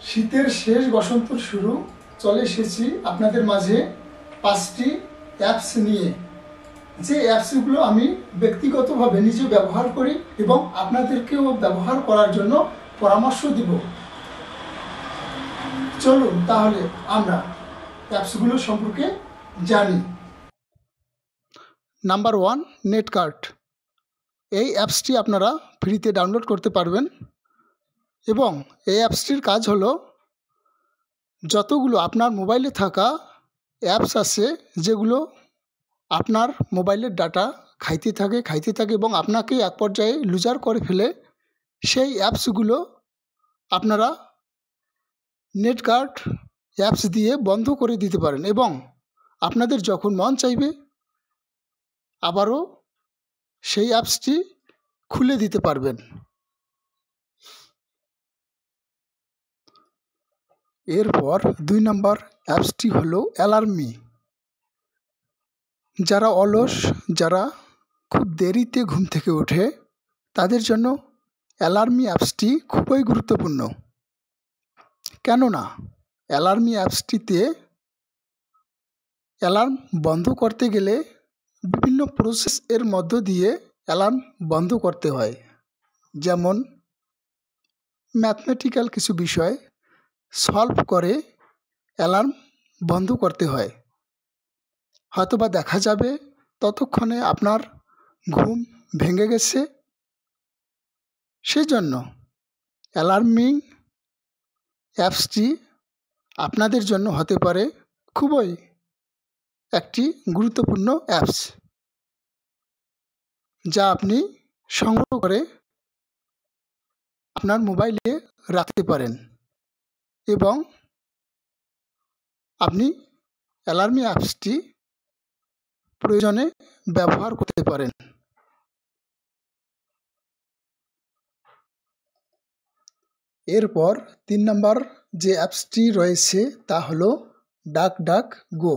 শীতের শেষ বসন্তর শুরু চলে এসেছি আপনাদের মাঝে 5টি অ্যাপস নিয়ে। যে অ্যাপসগুলো আমি ব্যক্তিগতভাবে নিজে ব্যবহার করি এবং আপনাদেরকেও ব্যবহার করার জন্য পরামর্শ দিব। চলুন তাহলে আমরা অ্যাপসগুলো সম্পর্কে জানি। নাম্বার 1, নেটকার্ট। এই অ্যাপসটি আপনারা ফ্রিতে ডাউনলোড করতে পারবেন এবং এই অ্যাপসটির কাজ হলো যতগুলো আপনার মোবাইলে থাকা অ্যাপস আছে যেগুলো আপনার মোবাইলের ডাটা খাইতে থাকে এবং আপনাকে এক পর্যায়ে লুজার করে ফেলে, সেই অ্যাপসগুলো আপনারা নেটকার্ট অ্যাপস দিয়ে বন্ধ করে দিতে পারেন এবং আপনাদের যখন মন চাইবে আবারও সেই অ্যাপসটি খুলে দিতে পারবেন। এরপর 2 নম্বর অ্যাপসটি হলো অ্যালার্মি। যারা অলস, যারা খুব দেরিতে ঘুম থেকে ওঠে, তাদের জন্য অ্যালার্মি অ্যাপসটি খুবই গুরুত্বপূর্ণ। কেননা অ্যালার্মি অ্যাপসটিতে অ্যালার্ম বন্ধ করতে গেলে বিভিন্ন প্রসেস এর মধ্য দিয়ে অ্যালার্ম বন্ধ করতে হয়। যেমন ম্যাথমেটিক্যাল কিছু বিষয় সলভ করে অ্যালার্ম বন্ধ করতে হয়। হয়তোবা দেখা যাবে ততক্ষণে আপনার ঘুম ভেঙে গেছে। সেজন্য অ্যালার্মিং অ্যাপসটি আপনাদের জন্য হতে পারে খুবই একটি গুরুত্বপূর্ণ অ্যাপস, যা আপনি সংগ্রহ করে আপনার মোবাইলে রাখতে পারেন এবং আপনি অ্যালার্মি অ্যাপসটি প্রয়োজনে ব্যবহার করতে পারেন। এরপর 3 নম্বর যে অ্যাপসটি রয়েছে তা হলো ডাকডাকগো।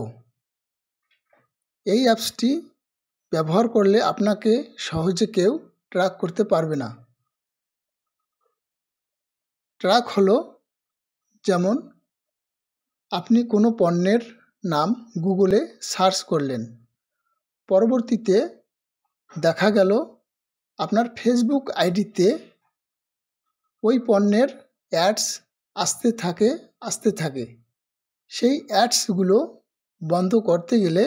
এই অ্যাপসটি ব্যবহার করলে আপনাকে সহজে কেউ ট্র্যাক করতে পারবে না। ট্র্যাক হলো যেমন আপনি কোনো পণ্যের নাম গুগলে সার্চ করলেন, পরবর্তীতে দেখা গেল আপনার ফেসবুক আইডিতে ওই পণ্যের অ্যাডস আসতে থাকে। সেই অ্যাডসগুলো বন্ধ করতে গেলে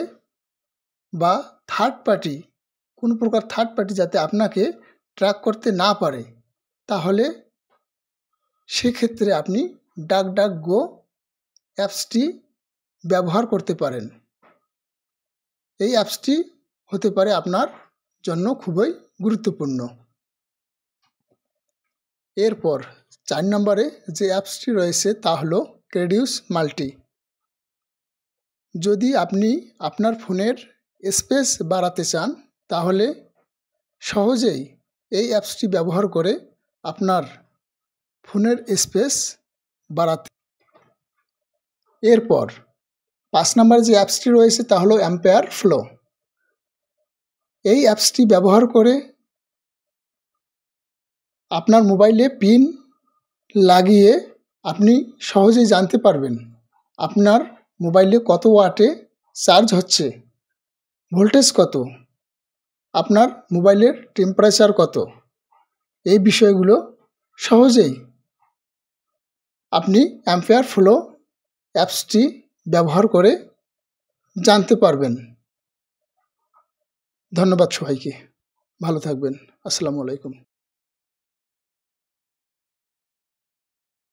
বা কোনো প্রকার থার্ড পার্টি যাতে আপনাকে ট্র্যাক করতে না পারে, তাহলে সেক্ষেত্রে আপনি ডাকডাকগো অ্যাপসটি ব্যবহার করতে পারেন। এই অ্যাপসটি হতে পারে আপনার জন্য খুবই গুরুত্বপূর্ণ। এরপর 4 নম্বরে যে অ্যাপসটি রয়েছে তা হলো ক্রেডিউস মাল্টি। যদি আপনি আপনার ফোনের স্পেস বাড়াতে চান, তাহলে সহজেই এই অ্যাপসটি ব্যবহার করে আপনার ফোনের স্পেস বাড়াতে। এরপর 5 নম্বরে যে অ্যাপসটি রয়েছে তা হলো অ্যাম্পেয়ার ফ্লো। এই অ্যাপসটি ব্যবহার করে আপনার মোবাইলে পিন লাগিয়ে আপনি সহজেই জানতে পারবেন আপনার মোবাইলে কত ওয়াটে চার্জ হচ্ছে, ভোল্টেজ কত, আপনার মোবাইলের টেম্পারেচার কত। এই বিষয়গুলো সহজেই আপনি অ্যাম্পেয়ার ফ্লো অ্যাপসটি ব্যবহার করে জানতে পারবেন। ধন্যবাদ সবাইকে, ভালো থাকবেন। আসসালামু আলাইকুম।